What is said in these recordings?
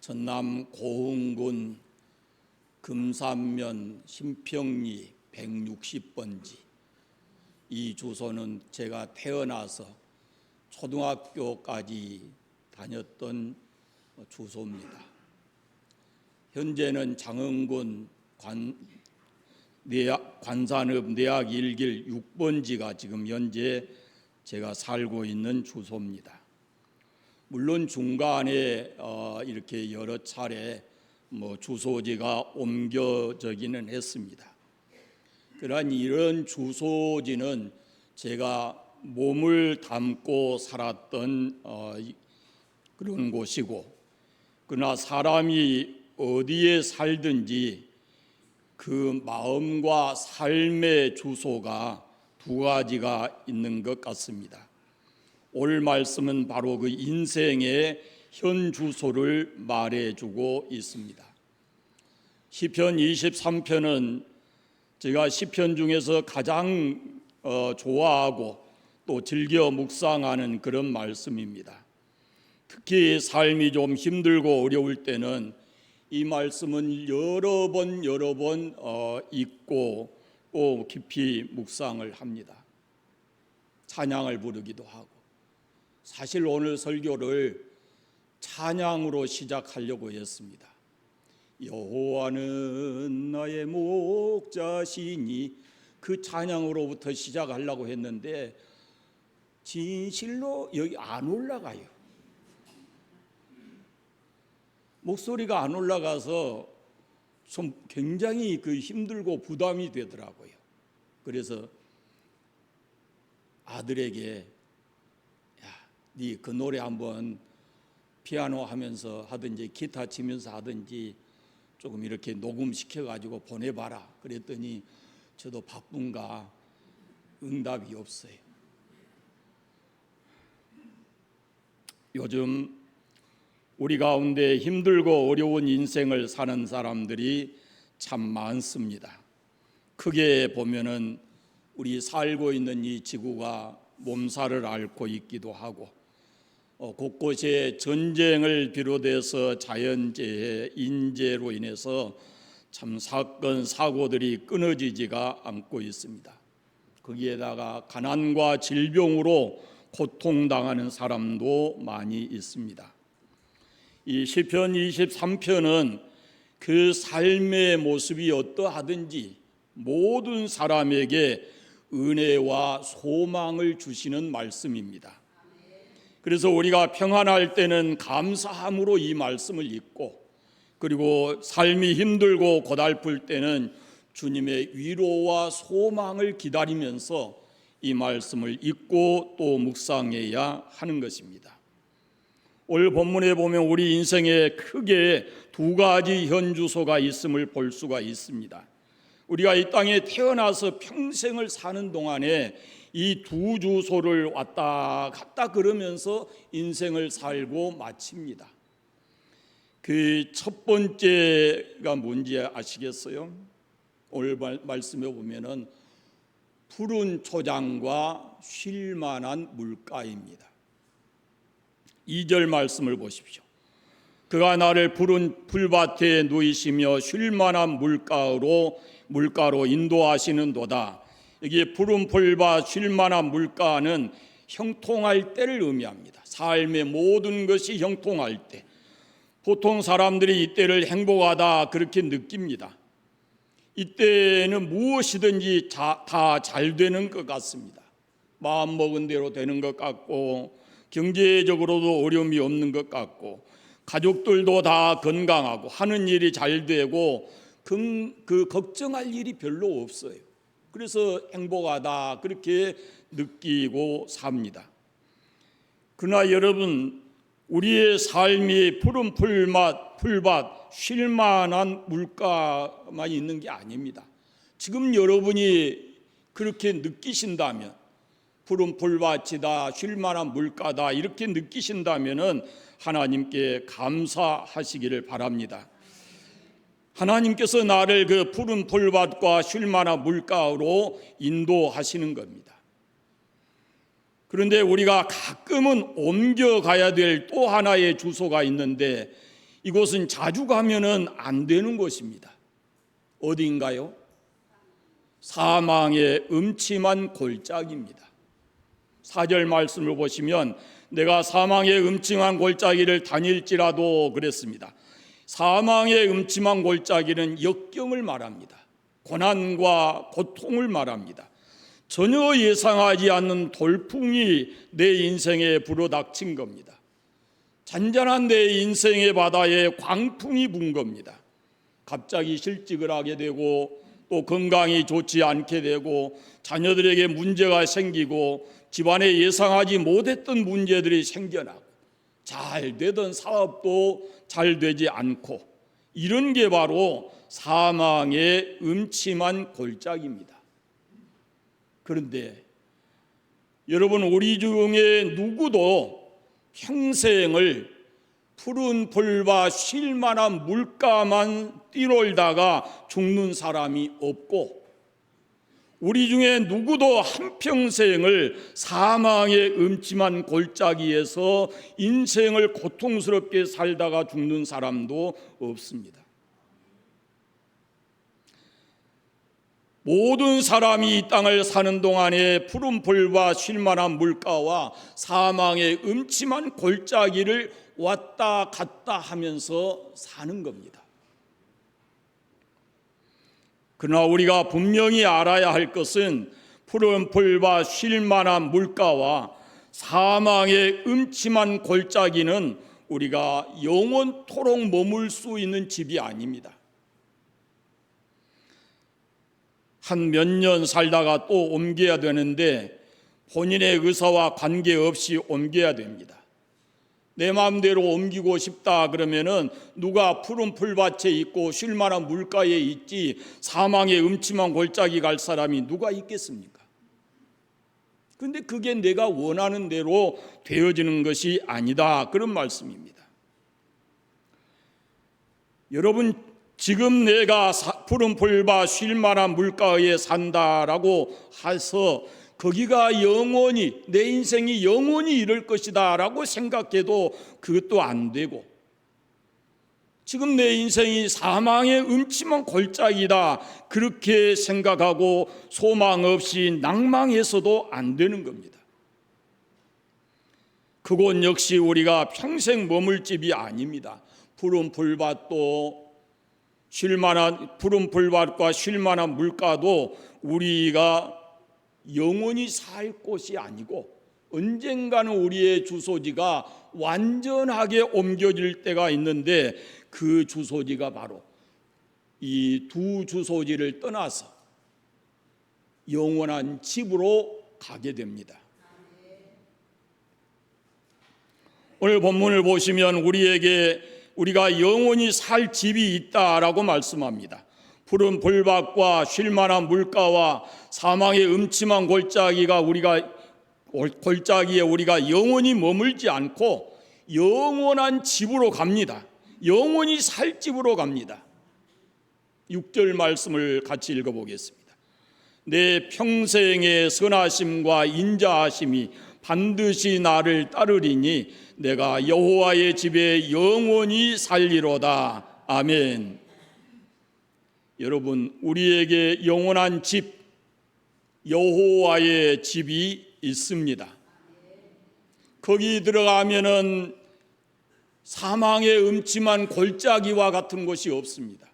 전남 고흥군 금산면 신평리 160번지. 이 주소는 제가 태어나서 초등학교까지 다녔던 주소입니다. 현재는 장흥군 관산읍 내학 1길 6번지가 지금 현재 제가 살고 있는 주소입니다. 물론 중간에 이렇게 여러 차례 주소지가 옮겨지기는 했습니다. 그러한 이런 주소지는 제가 몸을 담고 살았던 그런 곳이고, 그러나 사람이 어디에 살든지 그 마음과 삶의 주소가 두 가지가 있는 것 같습니다. 오늘 말씀은 바로 그 인생의 현 주소를 말해주고 있습니다. 시편 23편은 제가 시편 중에서 가장 좋아하고 또 즐겨 묵상하는 그런 말씀입니다. 특히 삶이 좀 힘들고 어려울 때는 이 말씀은 여러 번 읽고 또 깊이 묵상을 합니다. 찬양을 부르기도 하고. 사실 오늘 설교를 찬양으로 시작하려고 했습니다. 여호와는 나의 목자시니, 그 찬양으로부터 시작하려고 했는데 진실로 여기 안 올라가요. 목소리가 안 올라가서 좀 굉장히 힘들고 부담이 되더라고요. 그래서 아들에게 네 그 노래 한번 피아노 하면서 하든지 기타 치면서 하든지 조금 이렇게 녹음시켜가지고 보내봐라 그랬더니 저도 바쁜가 응답이 없어요. 요즘 우리 가운데 힘들고 어려운 인생을 사는 사람들이 참 많습니다. 크게 보면은 우리 살고 있는 이 지구가 몸살을 앓고 있기도 하고, 곳곳에 전쟁을 비롯해서 자연재해, 인재로 인해서 참 사건, 사고들이 끊어지지가 않고 있습니다. 거기에다가 가난과 질병으로 고통당하는 사람도 많이 있습니다. 이 시편 23편은 그 삶의 모습이 어떠하든지 모든 사람에게 은혜와 소망을 주시는 말씀입니다. 그래서 우리가 평안할 때는 감사함으로 이 말씀을 읽고, 그리고 삶이 힘들고 고달플 때는 주님의 위로와 소망을 기다리면서 이 말씀을 읽고 또 묵상해야 하는 것입니다. 오늘 본문에 보면 우리 인생에 크게 두 가지 현 주소가 있음을 볼 수가 있습니다. 우리가 이 땅에 태어나서 평생을 사는 동안에 이 두 주소를 왔다 갔다 그러면서 인생을 살고 마칩니다. 그 첫 번째가 뭔지 아시겠어요? 오늘 말씀에 보면은 푸른 초장과 쉴 만한 물가입니다. 2절 말씀을 보십시오. 그가 나를 푸른 풀밭에 누이시며 쉴 만한 물가로 인도하시는도다. 여기 푸른 풀밭, 쉴 만한 물가는 형통할 때를 의미합니다. 삶의 모든 것이 형통할 때, 보통 사람들이 이때를 행복하다 그렇게 느낍니다. 이때는 무엇이든지 다 잘 되는 것 같습니다. 마음 먹은 대로 되는 것 같고, 경제적으로도 어려움이 없는 것 같고, 가족들도 다 건강하고 하는 일이 잘 되고 그 걱정할 일이 별로 없어요. 그래서 행복하다 그렇게 느끼고 삽니다. 그러나 여러분, 우리의 삶이 푸른 풀밭, 쉴만한 물가만 있는 게 아닙니다. 지금 여러분이 그렇게 느끼신다면, 푸른 풀밭이다, 쉴만한 물가다 이렇게 느끼신다면은 하나님께 감사하시기를 바랍니다. 하나님께서 나를 그 푸른 풀밭과 쉴만한 물가로 인도하시는 겁니다. 그런데 우리가 가끔은 옮겨가야 될 또 하나의 주소가 있는데, 이곳은 자주 가면은 안 되는 곳입니다. 어디인가요? 사망의 음침한 골짜기입니다. 4절 말씀을 보시면 내가 사망의 음침한 골짜기를 다닐지라도 그랬습니다. 사망의 음침한 골짜기는 역경을 말합니다. 고난과 고통을 말합니다. 전혀 예상하지 않는 돌풍이 내 인생에 불어닥친 겁니다. 잔잔한 내 인생의 바다에 광풍이 분 겁니다. 갑자기 실직을 하게 되고 또 건강이 좋지 않게 되고 자녀들에게 문제가 생기고 집안에 예상하지 못했던 문제들이 생겨나고 잘 되던 사업도 잘 되지 않고 이런 게 바로 사망의 음침한 골짜기입니다. 그런데 여러분, 우리 중에 누구도 평생을 푸른 풀과 쉴 만한 물가만 뛰놀다가 죽는 사람이 없고 우리 중에 누구도 한평생을 사망의 음침한 골짜기에서 인생을 고통스럽게 살다가 죽는 사람도 없습니다. 모든 사람이 이 땅을 사는 동안에 푸른 풀과 쉴 만한 물가와 사망의 음침한 골짜기를 왔다 갔다 하면서 사는 겁니다. 그러나 우리가 분명히 알아야 할 것은 푸른 풀과 쉴 만한 물가와 사망의 음침한 골짜기는 우리가 영원토록 머물 수 있는 집이 아닙니다. 한 몇 년 살다가 또 옮겨야 되는데 본인의 의사와 관계없이 옮겨야 됩니다. 내 마음대로 옮기고 싶다 그러면은 누가 푸른 풀밭에 있고 쉴 만한 물가에 있지 사망의 음침한 골짜기 갈 사람이 누가 있겠습니까? 그런데 그게 내가 원하는 대로 되어지는 것이 아니다, 그런 말씀입니다. 여러분, 지금 내가 푸른 풀밭 쉴 만한 물가에 산다라고 해서 거기가 영원히, 내 인생이 영원히 이럴 것이다 라고 생각해도 그것도 안 되고, 지금 내 인생이 사망의 음침한 골짜기다 그렇게 생각하고 소망 없이 낭망해서도 안 되는 겁니다. 그곳 역시 우리가 평생 머물 집이 아닙니다. 푸른 풀밭과 쉴 만한 물가도 우리가 영원히 살 곳이 아니고 언젠가는 우리의 주소지가 완전하게 옮겨질 때가 있는데 그 주소지가 바로 이 두 주소지를 떠나서 영원한 집으로 가게 됩니다. 오늘 본문을 보시면 우리가 영원히 살 집이 있다라고 말씀합니다. 푸른 풀밭과 쉴 만한 물가와 사망의 음침한 골짜기에 우리가 영원히 머물지 않고 영원한 집으로 갑니다. 영원히 살 집으로 갑니다. 6절 말씀을 같이 읽어보겠습니다. 내 평생의 선하심과 인자하심이 반드시 나를 따르리니 내가 여호와의 집에 영원히 살리로다. 아멘. 여러분, 우리에게 영원한 집, 여호와의 집이 있습니다. 거기 들어가면은 사망의 음침한 골짜기와 같은 곳이 없습니다.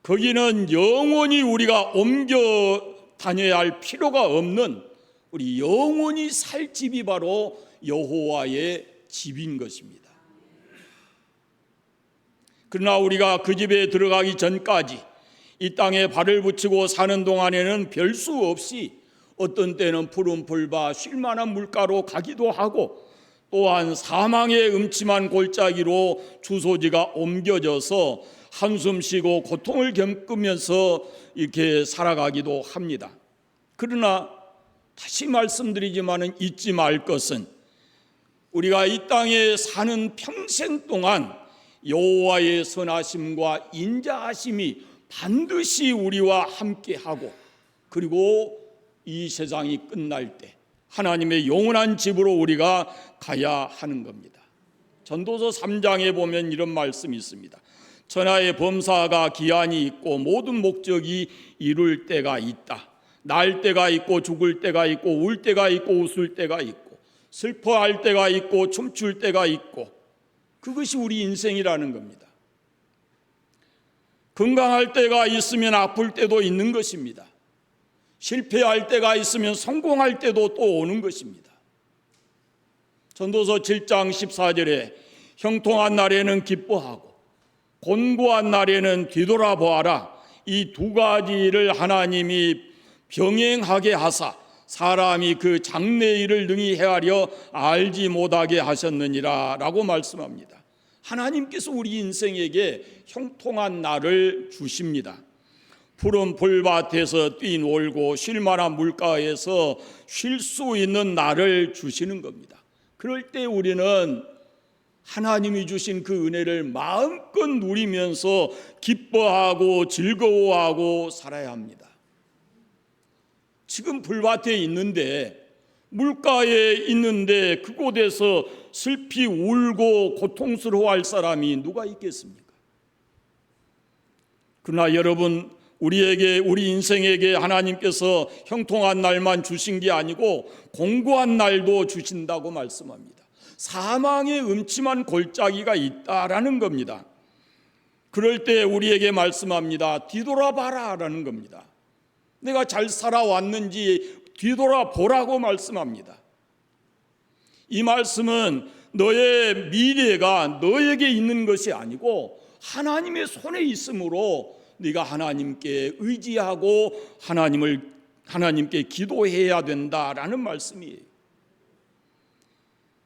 거기는 영원히 우리가 옮겨 다녀야 할 필요가 없는 우리 영원히 살 집이 바로 여호와의 집인 것입니다. 그러나 우리가 그 집에 들어가기 전까지 이 땅에 발을 붙이고 사는 동안에는 별 수 없이 어떤 때는 푸른 풀밭 쉴 만한 물가로 가기도 하고 또한 사망의 음침한 골짜기로 주소지가 옮겨져서 한숨 쉬고 고통을 겪으면서 이렇게 살아가기도 합니다. 그러나 다시 말씀드리지만은 잊지 말 것은 우리가 이 땅에 사는 평생 동안 여호와의 선하심과 인자하심이 반드시 우리와 함께하고 그리고 이 세상이 끝날 때 하나님의 영원한 집으로 우리가 가야 하는 겁니다. 전도서 3장에 보면 이런 말씀이 있습니다. 천하의 범사가 기한이 있고 모든 목적이 이룰 때가 있다. 날 때가 있고 죽을 때가 있고 울 때가 있고 웃을 때가 있고 슬퍼할 때가 있고 춤출 때가 있고, 그것이 우리 인생이라는 겁니다. 건강할 때가 있으면 아플 때도 있는 것입니다. 실패할 때가 있으면 성공할 때도 또 오는 것입니다. 전도서 7장 14절에 형통한 날에는 기뻐하고 곤고한 날에는 뒤돌아보아라. 이 두 가지를 하나님이 병행하게 하사 사람이 그 장래일을 능히 헤아려 알지 못하게 하셨느니라 라고 말씀합니다. 하나님께서 우리 인생에게 형통한 날을 주십니다. 푸른 풀밭에서 뛰놀고 쉴만한 물가에서 쉴 수 있는 날을 주시는 겁니다. 그럴 때 우리는 하나님이 주신 그 은혜를 마음껏 누리면서 기뻐하고 즐거워하고 살아야 합니다. 지금 풀밭에 있는데, 물가에 있는데 그곳에서 슬피 울고 고통스러워할 사람이 누가 있겠습니까? 그러나 여러분, 우리 인생에게 하나님께서 형통한 날만 주신 게 아니고 공고한 날도 주신다고 말씀합니다. 사망의 음침한 골짜기가 있다라는 겁니다. 그럴 때 우리에게 말씀합니다. 뒤돌아봐라 라는 겁니다. 내가 잘 살아왔는지 뒤돌아보라고 말씀합니다. 이 말씀은 너의 미래가 너에게 있는 것이 아니고 하나님의 손에 있으므로 네가 하나님께 의지하고 하나님께 기도해야 된다라는 말씀이에요.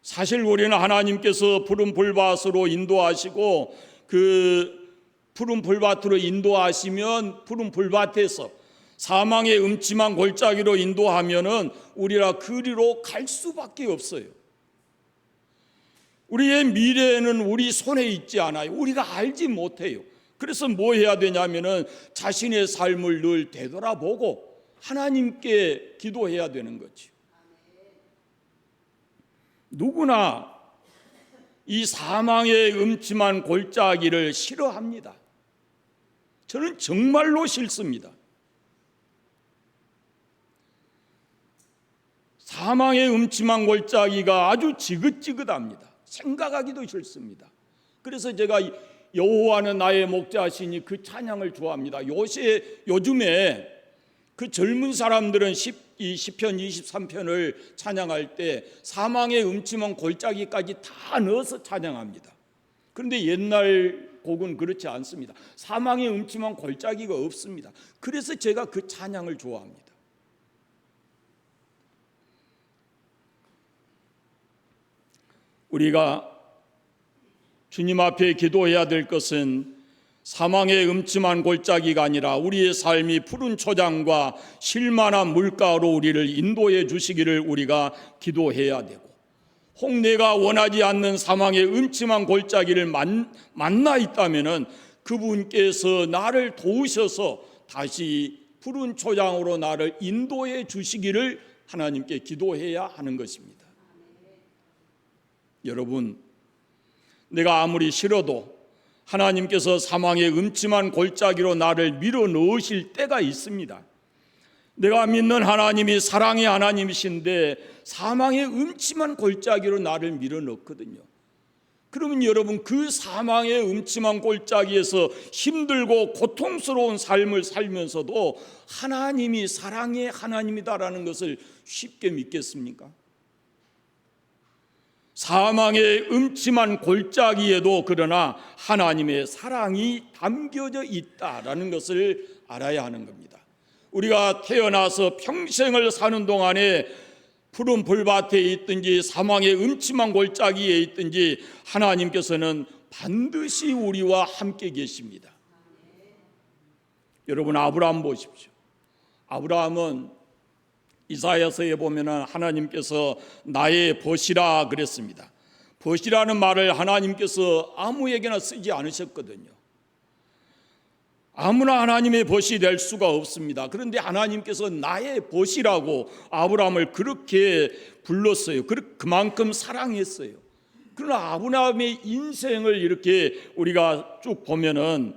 사실 우리는 하나님께서 푸른 풀밭으로 인도하시고 그 푸른 풀밭으로 인도하시면 푸른 풀밭에서 사망의 음침한 골짜기로 인도하면은 우리가 그리로 갈 수밖에 없어요. 우리의 미래는 우리 손에 있지 않아요. 우리가 알지 못해요. 그래서 뭐 해야 되냐면은 자신의 삶을 늘 되돌아보고 하나님께 기도해야 되는 거죠. 누구나 이 사망의 음침한 골짜기를 싫어합니다. 저는 정말로 싫습니다. 사망의 음침한 골짜기가 아주 지긋지긋합니다. 생각하기도 싫습니다. 그래서 제가 여호와는 나의 목자시니 그 찬양을 좋아합니다. 요즘에 그 젊은 사람들은 시편 23편을 찬양할 때 사망의 음침한 골짜기까지 다 넣어서 찬양합니다. 그런데 옛날 곡은 그렇지 않습니다. 사망의 음침한 골짜기가 없습니다. 그래서 제가 그 찬양을 좋아합니다. 우리가 주님 앞에 기도해야 될 것은 사망의 음침한 골짜기가 아니라 우리의 삶이 푸른 초장과 쉴만한 물가로 우리를 인도해 주시기를 우리가 기도해야 되고, 혹 내가 원하지 않는 사망의 음침한 골짜기를 만나 있다면은 그분께서 나를 도우셔서 다시 푸른 초장으로 나를 인도해 주시기를 하나님께 기도해야 하는 것입니다. 여러분, 내가 아무리 싫어도 하나님께서 사망의 음침한 골짜기로 나를 밀어 넣으실 때가 있습니다. 내가 믿는 하나님이 사랑의 하나님이신데 사망의 음침한 골짜기로 나를 밀어 넣거든요. 그러면 여러분, 그 사망의 음침한 골짜기에서 힘들고 고통스러운 삶을 살면서도 하나님이 사랑의 하나님이다라는 것을 쉽게 믿겠습니까? 사망의 음침한 골짜기에도 그러나 하나님의 사랑이 담겨져 있다라는 것을 알아야 하는 겁니다. 우리가 태어나서 평생을 사는 동안에 푸른 풀밭에 있든지 사망의 음침한 골짜기에 있든지 하나님께서는 반드시 우리와 함께 계십니다. 여러분, 아브라함 보십시오. 아브라함은 이사야서에 보면은 하나님께서 나의 벗이라 그랬습니다. 벗이라는 말을 하나님께서 아무에게나 쓰지 않으셨거든요. 아무나 하나님의 벗이 될 수가 없습니다. 그런데 하나님께서 나의 벗이라고 아브라함을 그렇게 불렀어요. 그만큼 사랑했어요. 그러나 아브라함의 인생을 이렇게 우리가 쭉 보면은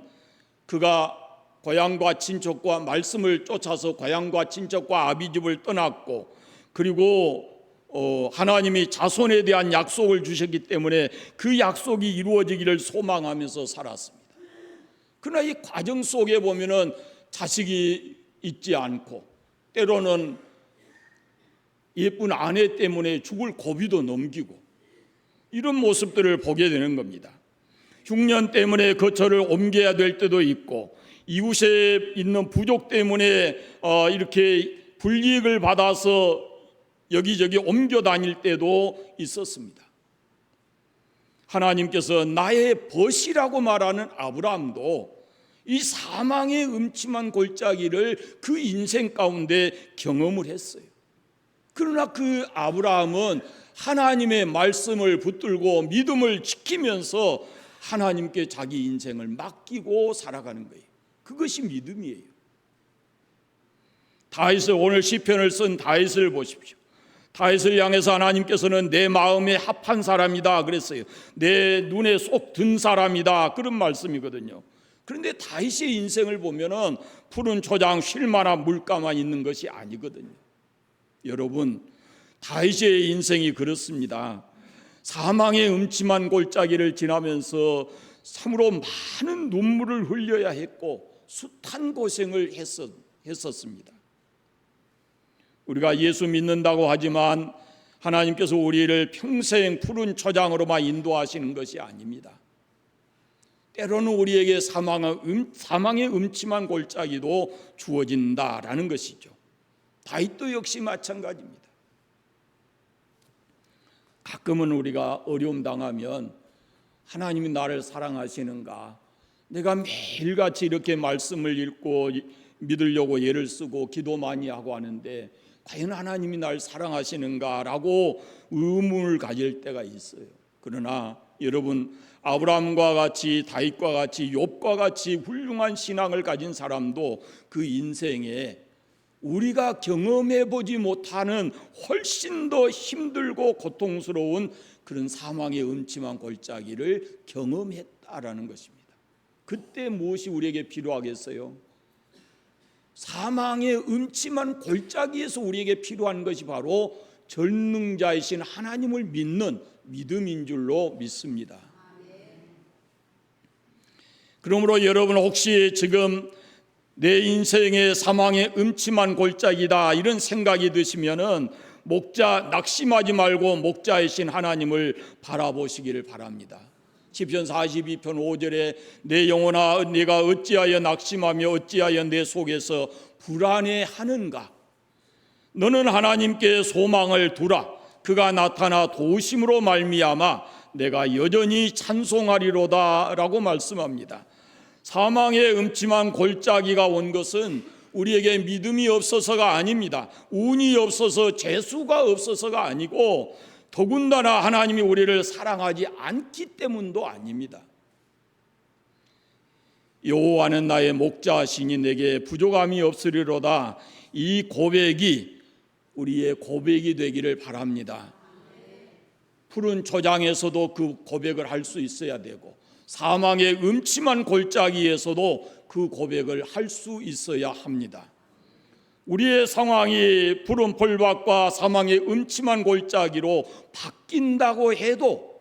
그가 고향과 친척과 말씀을 쫓아서 고향과 친척과 아비집을 떠났고, 그리고 하나님이 자손에 대한 약속을 주셨기 때문에 그 약속이 이루어지기를 소망하면서 살았습니다. 그러나 이 과정 속에 보면은 자식이 있지 않고, 때로는 예쁜 아내 때문에 죽을 고비도 넘기고, 이런 모습들을 보게 되는 겁니다. 흉년 때문에 거처를 옮겨야 될 때도 있고, 이웃에 있는 부족 때문에 이렇게 불이익을 받아서 여기저기 옮겨 다닐 때도 있었습니다. 하나님께서 나의 벗이라고 말하는 아브라함도 이 사망의 음침한 골짜기를 그 인생 가운데 경험을 했어요. 그러나 그 아브라함은 하나님의 말씀을 붙들고 믿음을 지키면서 하나님께 자기 인생을 맡기고 살아가는 거예요. 그것이 믿음이에요. 다윗을, 오늘 시편을 쓴 다윗을 보십시오. 다윗을 향해서 하나님께서는 내 마음에 합한 사람이다 그랬어요. 내 눈에 쏙 든 사람이다, 그런 말씀이거든요. 그런데 다윗의 인생을 보면은 푸른 초장 쉴 만한 물가만 있는 것이 아니거든요. 여러분, 다윗의 인생이 그렇습니다. 사망의 음침한 골짜기를 지나면서 참으로 많은 눈물을 흘려야 했고 숱한 고생을 했었습니다. 우리가 예수 믿는다고 하지만 하나님께서 우리를 평생 푸른 초장으로만 인도하시는 것이 아닙니다. 때로는 우리에게 사망의 음침한 골짜기도 주어진다라는 것이죠. 다윗도 역시 마찬가지입니다. 가끔은 우리가 어려움 당하면 하나님이 나를 사랑하시는가, 내가 매일같이 이렇게 말씀을 읽고 믿으려고 애를 쓰고 기도 많이 하고 하는데 과연 하나님이 날 사랑하시는가라고 의문을 가질 때가 있어요. 그러나 여러분, 아브라함과 같이, 다윗과 같이, 욥과 같이 훌륭한 신앙을 가진 사람도 그 인생에 우리가 경험해 보지 못하는 훨씬 더 힘들고 고통스러운 그런 사망의 음침한 골짜기를 경험했다라는 것입니다. 그때 무엇이 우리에게 필요하겠어요? 사망의 음침한 골짜기에서 우리에게 필요한 것이 바로 전능자이신 하나님을 믿는 믿음인 줄로 믿습니다. 그러므로 여러분, 혹시 지금 내 인생의 사망의 음침한 골짜기다 이런 생각이 드시면은 낙심하지 말고 목자이신 하나님을 바라보시기를 바랍니다. 시편 42편 5절에 내 영혼아 네가 어찌하여 낙심하며 어찌하여 내 속에서 불안해하는가. 너는 하나님께 소망을 두라. 그가 나타나 도우심으로 말미암아 내가 여전히 찬송하리로다 라고 말씀합니다. 사망의 음침한 골짜기가 온 것은 우리에게 믿음이 없어서가 아닙니다. 운이 없어서, 재수가 없어서가 아니고 더군다나 하나님이 우리를 사랑하지 않기 때문도 아닙니다. 여호와는 나의 목자시니 내게 부족함이 없으리로다. 이 고백이 우리의 고백이 되기를 바랍니다. 푸른 초장에서도 그 고백을 할 수 있어야 되고 사망의 음침한 골짜기에서도 그 고백을 할 수 있어야 합니다. 우리의 상황이 푸른 풀밭과 사망의 음침한 골짜기로 바뀐다고 해도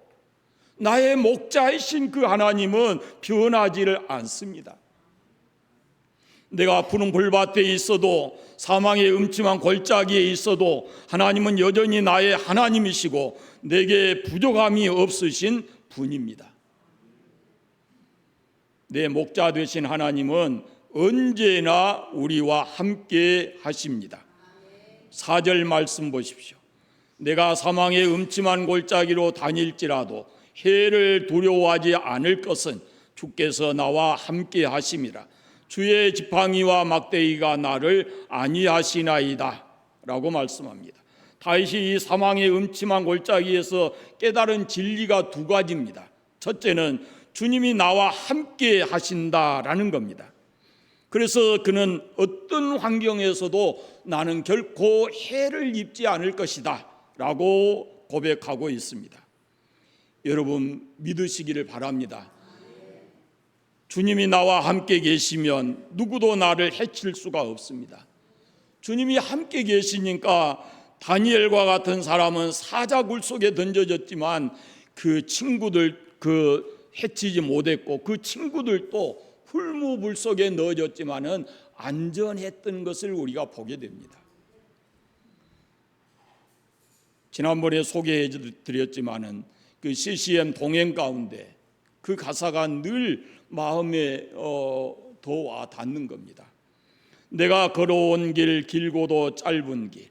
나의 목자이신 그 하나님은 변하지를 않습니다. 내가 푸른 풀밭에 있어도 사망의 음침한 골짜기에 있어도 하나님은 여전히 나의 하나님이시고 내게 부족함이 없으신 분입니다. 내 목자 되신 하나님은 언제나 우리와 함께 하십니다. 4절 말씀 보십시오. 내가 사망의 음침한 골짜기로 다닐지라도 해를 두려워하지 않을 것은 주께서 나와 함께 하심이라. 주의 지팡이와 막대기가 나를 안위하시나이다 라고 말씀합니다. 다윗이 이 사망의 음침한 골짜기에서 깨달은 진리가 두 가지입니다. 첫째는 주님이 나와 함께 하신다라는 겁니다. 그래서 그는 어떤 환경에서도 나는 결코 해를 입지 않을 것이다 라고 고백하고 있습니다. 여러분 믿으시기를 바랍니다. 주님이 나와 함께 계시면 누구도 나를 해칠 수가 없습니다. 주님이 함께 계시니까 다니엘과 같은 사람은 사자굴 속에 던져졌지만 그 친구들 해치지 못했고, 그 친구들도 풀무불 속에 넣어졌지만은 안전했던 것을 우리가 보게 됩니다. 지난번에 소개해 드렸지만은 그 CCM 동행 가운데 그 가사가 늘 마음에 더 와 닿는 겁니다. 내가 걸어온 길 길고도 짧은 길,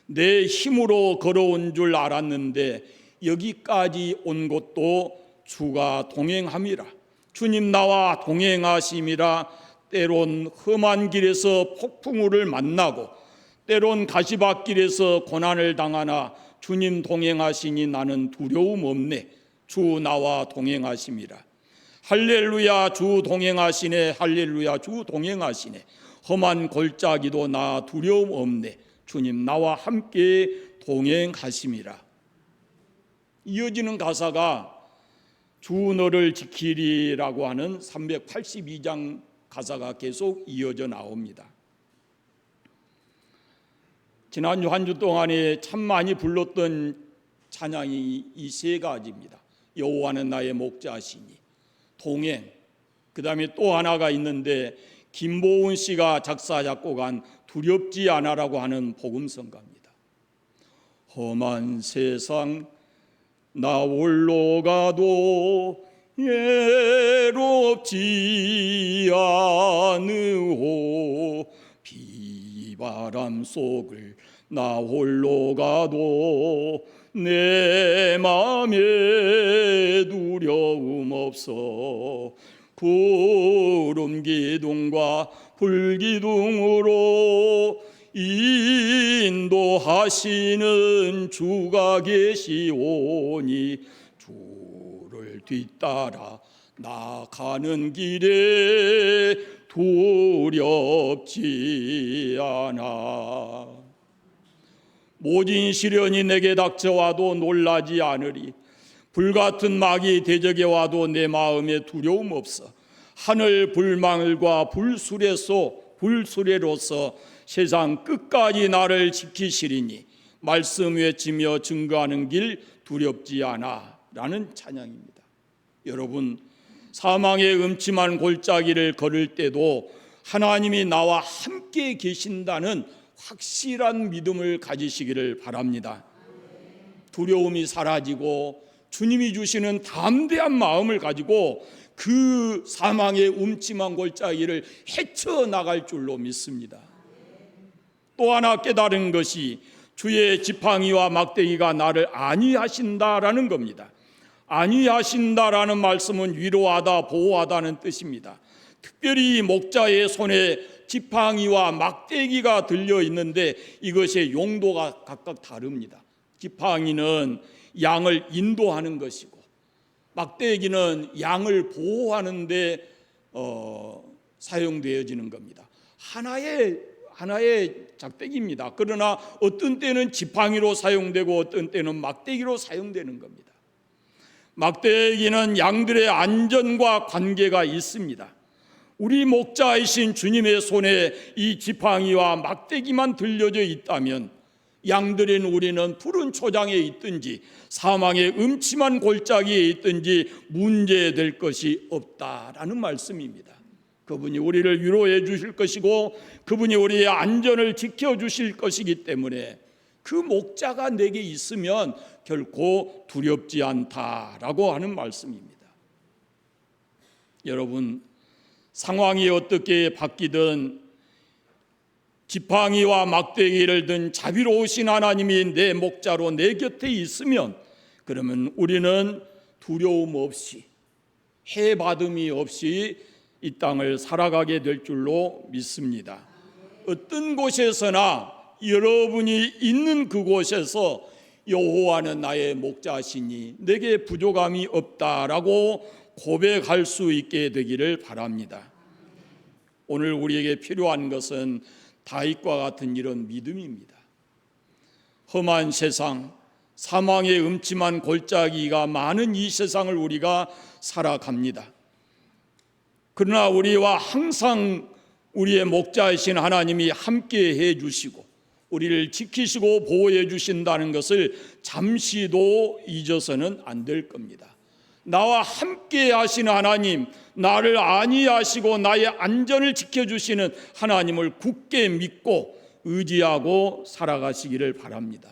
내 힘으로 걸어온 줄 알았는데 여기까지 온 것도 주가 동행함이라. 주님 나와 동행하심이라. 때론 험한 길에서 폭풍우를 만나고 때론 가시밭길에서 고난을 당하나 주님 동행하시니 나는 두려움 없네. 주 나와 동행하심이라. 할렐루야 주 동행하시네. 할렐루야 주 동행하시네. 험한 골짜기도 나 두려움 없네. 주님 나와 함께 동행하심이라. 이어지는 가사가 주 너를 지키리라고 하는 382장 가사가 계속 이어져 나옵니다. 지난 한 주 동안에 참 많이 불렀던 찬양이 이 세 가지입니다. 여호와는 나의 목자시니, 동행, 그 다음에 또 하나가 있는데 김보은 씨가 작사 작곡한 두렵지 않아라고 하는 복음성가입니다. 험한 세상 나 홀로 가도 외롭지 않으오. 비바람 속을 나 홀로 가도 내 마음에 두려움 없어. 구름 기둥과 불 기둥으로 인도하시는 주가 계시오니 주를 뒤따라 나가는 길에 두렵지 않아. 모진 시련이 내게 닥쳐와도 놀라지 않으리. 불같은 막이 대적에 와도 내 마음에 두려움 없어. 하늘 불망울과 불수레로서 세상 끝까지 나를 지키시리니 말씀 외치며 증거하는 길 두렵지 않아 라는 찬양입니다. 여러분, 사망의 음침한 골짜기를 걸을 때도 하나님이 나와 함께 계신다는 확실한 믿음을 가지시기를 바랍니다. 두려움이 사라지고 주님이 주시는 담대한 마음을 가지고 그 사망의 음침한 골짜기를 헤쳐나갈 줄로 믿습니다. 또 하나 깨달은 것이 주의 지팡이와 막대기가 나를 안위하신다라는 겁니다. 안위하신다라는 말씀은 위로하다, 보호하다는 뜻입니다. 특별히 목자의 손에 지팡이와 막대기가 들려 있는데 이것의 용도가 각각 다릅니다. 지팡이는 양을 인도하는 것이고 막대기는 양을 보호하는 데 사용되어지는 겁니다. 하나의 작대기입니다. 그러나 어떤 때는 지팡이로 사용되고 어떤 때는 막대기로 사용되는 겁니다. 막대기는 양들의 안전과 관계가 있습니다. 우리 목자이신 주님의 손에 이 지팡이와 막대기만 들려져 있다면 양들인 우리는 푸른 초장에 있든지 사망의 음침한 골짜기에 있든지 문제될 것이 없다라는 말씀입니다. 그분이 우리를 위로해 주실 것이고 그분이 우리의 안전을 지켜주실 것이기 때문에 그 목자가 내게 있으면 결코 두렵지 않다라고 하는 말씀입니다. 여러분, 상황이 어떻게 바뀌든 지팡이와 막대기를 든 자비로우신 하나님이 내 목자로 내 곁에 있으면 그러면 우리는 두려움 없이 해받음이 없이 이 땅을 살아가게 될 줄로 믿습니다. 어떤 곳에서나 여러분이 있는 그곳에서 여호와는 나의 목자시니 내게 부족함이 없다라고 고백할 수 있게 되기를 바랍니다. 오늘 우리에게 필요한 것은 다윗과 같은 이런 믿음입니다. 험한 세상, 사망의 음침한 골짜기가 많은 이 세상을 우리가 살아갑니다. 그러나 우리와 항상 우리의 목자이신 하나님이 함께 해주시고 우리를 지키시고 보호해 주신다는 것을 잠시도 잊어서는 안 될 겁니다. 나와 함께 하시는 하나님, 나를 안위하시고 나의 안전을 지켜주시는 하나님을 굳게 믿고 의지하고 살아가시기를 바랍니다.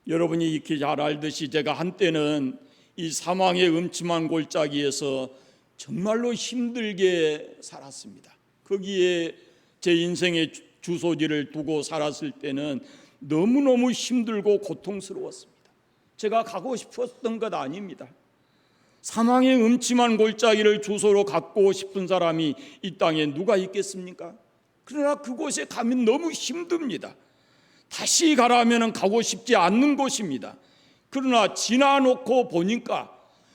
여러분이 익히 잘 알듯이 제가 한때는 이 사망의 음침한 골짜기에서 정말로 힘들게 살았습니다. 거기에 제 인생의 주소지를 두고 살았을 때는 너무너무 힘들고 고통스러웠습니다. 제가 가고 싶었던 것 아닙니다. 사망의 음침한 골짜기를 주소로 갖고 싶은 사람이 이 땅에 누가 있겠습니까? 그러나 그곳에 가면 너무 힘듭니다. 다시 가라면 가고 싶지 않는 곳입니다. 그러나 지나놓고 보니까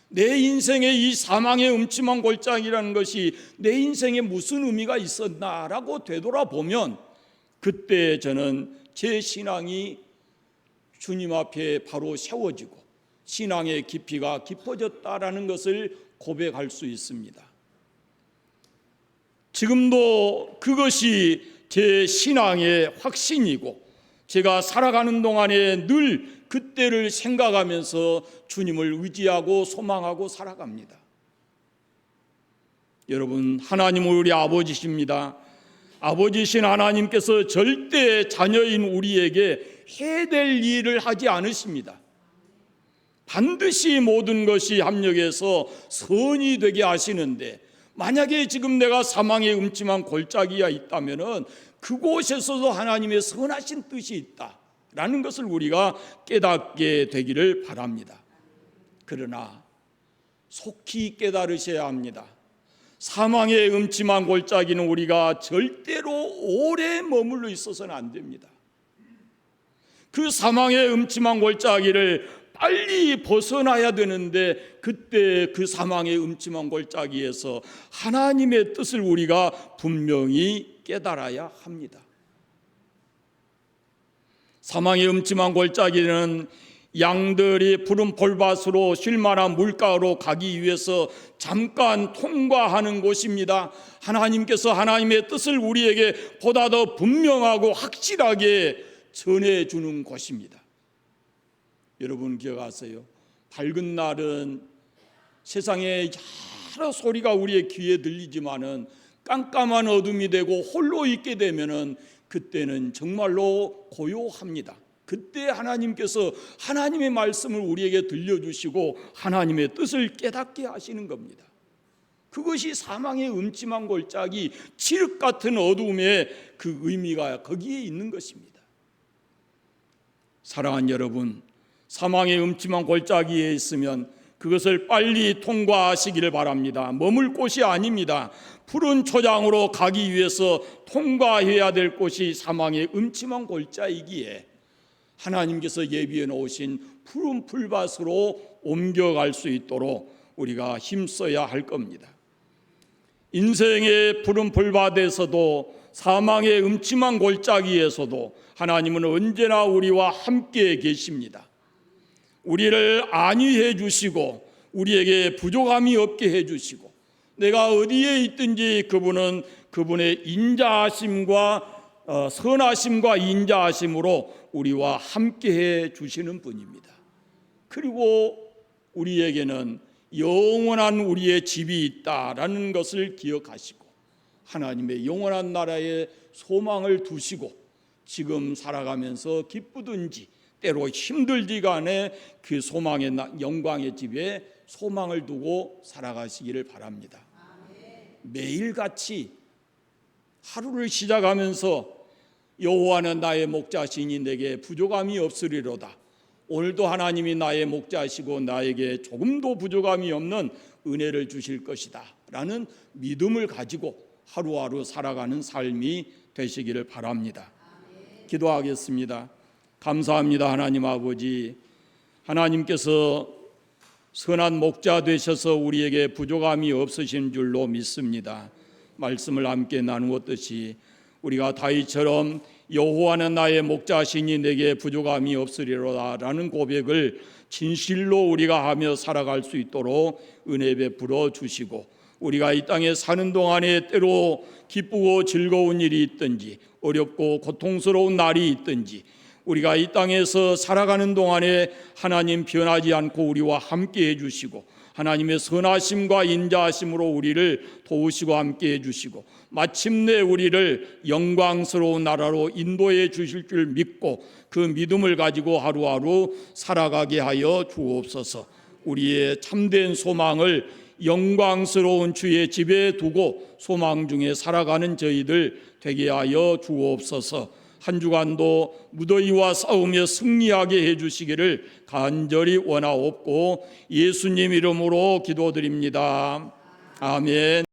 내 인생의 이 사망의 음침한 골짜기라는 것이 내 인생에 무슨 의미가 있었나라고 되돌아보면 그때 저는 제 신앙이 주님 앞에 바로 세워지고 신앙의 깊이가 깊어졌다라는 것을 고백할 수 있습니다. 지금도 그것이 제 신앙의 확신이고 제가 살아가는 동안에 늘 그때를 생각하면서 주님을 의지하고 소망하고 살아갑니다. 여러분, 하나님은 우리 아버지십니다. 아버지신 하나님께서 절대 자녀인 우리에게 해야 될 일을 하지 않으십니다. 반드시 모든 것이 합력해서 선이 되게 하시는데 만약에 지금 내가 사망의 음침한 골짜기에 있다면 그곳에서도 하나님의 선하신 뜻이 있다라는 것을 우리가 깨닫게 되기를 바랍니다. 그러나 속히 깨달으셔야 합니다. 사망의 음침한 골짜기는 우리가 절대로 오래 머물러 있어서는 안 됩니다. 그 사망의 음침한 골짜기를 빨리 벗어나야 되는데 그때 그 사망의 음침한 골짜기에서 하나님의 뜻을 우리가 분명히 깨달아야 합니다. 사망의 음침한 골짜기는 양들이 푸른 폴밭으로 쉴 만한 물가로 가기 위해서 잠깐 통과하는 곳입니다. 하나님께서 하나님의 뜻을 우리에게 보다 더 분명하고 확실하게 전해주는 곳입니다. 여러분 기억하세요? 밝은 날은 세상에 여러 소리가 우리의 귀에 들리지만은 깜깜한 어둠이 되고 홀로 있게 되면은 그때는 정말로 고요합니다. 그때 하나님께서 하나님의 말씀을 우리에게 들려주시고 하나님의 뜻을 깨닫게 하시는 겁니다. 그것이 사망의 음침한 골짜기, 칠흑 같은 어둠의 그 의미가 거기에 있는 것입니다. 사랑하는 여러분, 사망의 음침한 골짜기에 있으면 그것을 빨리 통과하시기를 바랍니다. 머물 곳이 아닙니다. 푸른 초장으로 가기 위해서 통과해야 될 곳이 사망의 음침한 골짜기이기에 하나님께서 예비해 놓으신 푸른 풀밭으로 옮겨갈 수 있도록 우리가 힘써야 할 겁니다. 인생의 푸른 풀밭에서도 사망의 음침한 골짜기에서도 하나님은 언제나 우리와 함께 계십니다. 우리를 안위해 주시고 우리에게 부족함이 없게 해 주시고 내가 어디에 있든지 그분은 그분의 인자하심과 선하심과 인자하심으로 우리와 함께해 주시는 분입니다. 그리고 우리에게는 영원한 우리의 집이 있다라는 것을 기억하시고 하나님의 영원한 나라에 소망을 두시고 지금 살아가면서 기쁘든지 때로 힘들지가 않아 그 소망의 영광의 집에 소망을 두고 살아가시기를 바랍니다. 매일같이 하루를 시작하면서 여호와는 나의 목자시니 내게 부족함이 없으리로다. 오늘도 하나님이 나의 목자시고 나에게 조금도 부족함이 없는 은혜를 주실 것이다 라는 믿음을 가지고 하루하루 살아가는 삶이 되시기를 바랍니다. 기도하겠습니다. 감사합니다. 하나님 아버지, 하나님께서 선한 목자 되셔서 우리에게 부족함이 없으신 줄로 믿습니다. 말씀을 함께 나누었듯이 우리가 다윗처럼 여호와는 나의 목자시니 내게 부족함이 없으리로다라는 고백을 진실로 우리가 하며 살아갈 수 있도록 은혜 베풀어 주시고, 우리가 이 땅에 사는 동안에 때로 기쁘고 즐거운 일이 있든지 어렵고 고통스러운 날이 있든지 우리가 이 땅에서 살아가는 동안에 하나님 변하지 않고 우리와 함께 해주시고 하나님의 선하심과 인자하심으로 우리를 도우시고 함께 해주시고 마침내 우리를 영광스러운 나라로 인도해 주실 줄 믿고 그 믿음을 가지고 하루하루 살아가게 하여 주옵소서. 우리의 참된 소망을 영광스러운 주의 집에 두고 소망 중에 살아가는 저희들 되게 하여 주옵소서. 한 주간도 무더위와 싸우며 승리하게 해주시기를 간절히 원하옵고 예수님 이름으로 기도드립니다. 아멘.